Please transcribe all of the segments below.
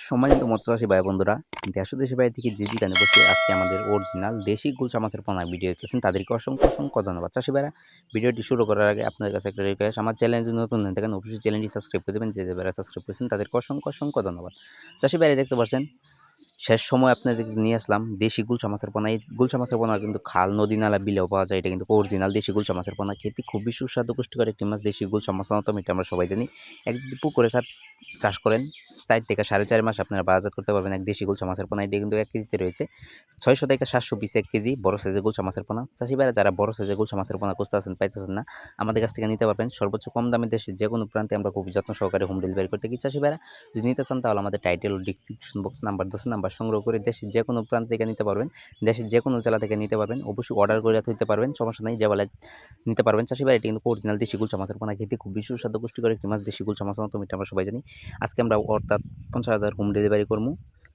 সম্মানিত মৎস্যচাষী ভাই বন্ধুরা, দেশ ও দেশের বাইরে থেকে যে যেখানে বসে আজকে আমাদের অরিজিনাল দেশি গুলশা মাছের পোনা ভিডিও দেখতেছেন তাদেরকে অসংখ্য অসংখ্য ধন্যবাদ। চাষী ভাইরা, ভিডিওটি শুরু করার আগে আপনাদের কাছে একটা রিকোয়েস্ট, আমার চ্যানেল যদি নতুন হয়ে থাকেন অবশ্যই চ্যানেলটি সাবস্ক্রাইব করে দেবেন। যে যে ভাইরা সাবস্ক্রাইব করেছেন তাদেরকে অসংখ্য অসংখ্য ধন্যবাদ। চাষী ভাইরা দেখতে পাচ্ছেন শেষ সময় আপনাদের নিয়ে আসলাম দেশি গুলশা মাছের পোনা। এই গুলশা মাছের পোনা কিন্তু খাল, নদী, নালা, বিলেও পাওয়া যায়। এটা কিন্তু অরিজিনাল দেশি গুলশা মাছের পোনা। খেতে খুবই সুস্বাদু পুষ্টিকর একটি মাছ। দেশি গুলশা মাছ এটা আমরা সবাই জানি। এক যদি পুকুরে চাষ করেন 4 থেকে 4.5 মাস আপনারা বাজারজাত করতে পারবেন এক দেশি গুলশা মাছের পোনা। এটা কিন্তু 1 কেজিতে রয়েছে 600 থেকে 700 পিস 1 কেজি বড় সাইজের গুলশা মাছের পোনা। চাষী ভাইরা যারা বড় সাইজের গুলশা মাছের পোনা খুঁজতেছেন, পাইতেছেন না, আমাদের কাছ থেকে নিতে পারবেন সর্বোচ্চ কম দামে। দেশের যে কোনো প্রান্তে আমরা খুবই যত্ন সহকারে হোম ডেলিভারি করতে থাকি। চাষী ভাইরা যদি নিতে চান তাহলে আমাদের টাইটেল ও ডিসক্রিপশন বক্স নাম্বার 10 নাম্বার সংগ্রহ করে দেশের যে কোনো প্রান্ত থেকে নিতে পারবেন। দেশের যে কোনো জেলা থেকে নিতে পারবেন। অবশ্যই অর্ডার করে নিতে পারবেন, সমস্যা নেই, যে বলে নিতে পারবেন। চাষী ভাই, এটা কিন্তু অরিজিনাল দেশি গুলশা মাছের পোনা। খেতে খুবই সুস্বাদু পুষ্টিকর একটি মাছ। দেশি গুলশা মাছ এটা আমরা সবাই জানি। আজকে আমরা অর্থাৎ 50,000 হোম ডেলিভারি করবো।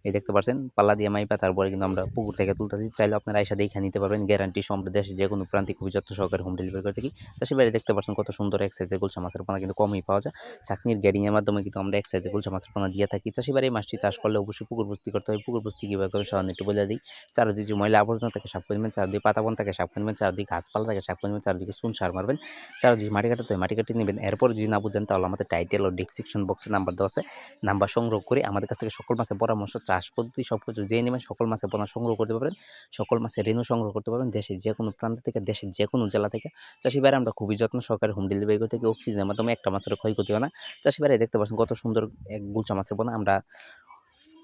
এই দেখতে পাচ্ছেন পাল্লা দিয়ে মাইপা, তারপরে কিন্তু আমরা পুকুর থেকে তুলতেছি। চাইলে আপনারা আইসা দেখে নিতে পারবেন। গ্যারান্টি সম্পূর্ণ দেশে যে কোনো প্রান্তিক খুবই যত্ন সহকারে হোম ডেলিভারি করে থাকি। চাষী ভাই, দেখতে পাচ্ছেন কত সুন্দর এক সাইজের গুলশা মাছের পোনা কিন্তু কমই পাওয়া যায়। চাকনির গ্যাডিংয়ের মাধ্যমে কিন্তু আমরা এক সাইজের গুলশা মাছের পোনা দিয়ে থাকি। চাষী ভাই, এই মাছটি চাষ করলে অবশ্যই পুকুর বস্তি করতে হয়। পুকুর বস্তি কীভাবে করে সামান্য একটু বলে দিই। চারদিকে ময়লা আবর্জনা থেকে সাফ করে নেবেন, চারদিকে পাতাবন থেকে সাফ করে নেবেন, চারদিকে গাছপালা থেকে সাফ করে নেবেন, চারদিকে চুন সার মারবেন, চারদিকে মাটি কাটাতে হয় মাটি কাটিয়ে নেবেন। এরপর যদি না বুঝেন তাহলে আমাদের টাইটেল ও ডিসক্রিপশন বক্সে নাম্বার দেওয়া আছে, নাম্বার সংগ্রহ করে আমাদের কাছ থেকে সকল মাছের পরামর্শ, চাষ পদ্ধতি সব কিছু জেনে নেবেন। সকল মাছের পোনা সংগ্রহ করতে পারবেন, সকল মাছের রেণু সংগ্রহ করতে পারবেন দেশের যে কোনো প্রান্ত থেকে, দেশের যে কোনো জেলা থেকে। চাষী ভাইরা, আমরা খুবই যত্ন সহকারে হোম ডেলিভারি করে থাকি। অক্সিজেনের মাধ্যমে একটা মাছের ক্ষয়ক্ষতি হয় না। চাষী ভাইরা, দেখতে পাচ্ছেন কত সুন্দর এক গুলশা মাছের পোনা। আমরা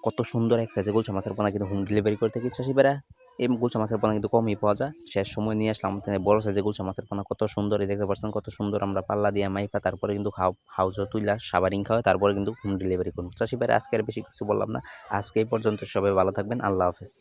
কত সুন্দর এক সাইজের গুলশা মাছের পোনা কিন্তু হোম ডেলিভারি করে থাকি। চাষী ভাইরা, এই গুলশা মাছের পোনা কিন্তু কমই পাওয়া যায়। শেষ সময় নিয়ে আসলাম আমাদের বড় সাইজের গুলশা মাছের পোনা। কত সুন্দর, এই দেখতে পাচ্ছেন কত সুন্দর। আমরা পাল্লা দিয়ে মাইপা, তারপরে কিন্তু হাউজও তুইলা সাবারিং খাওয়া, তারপরে কিন্তু হোম ডেলিভারি করুন। চাষী ভাইরা, আজকে আর বেশি কিছু বললাম না। আজকে এই পর্যন্ত, সবাই ভালো থাকবেন। আল্লাহ হাফেজ।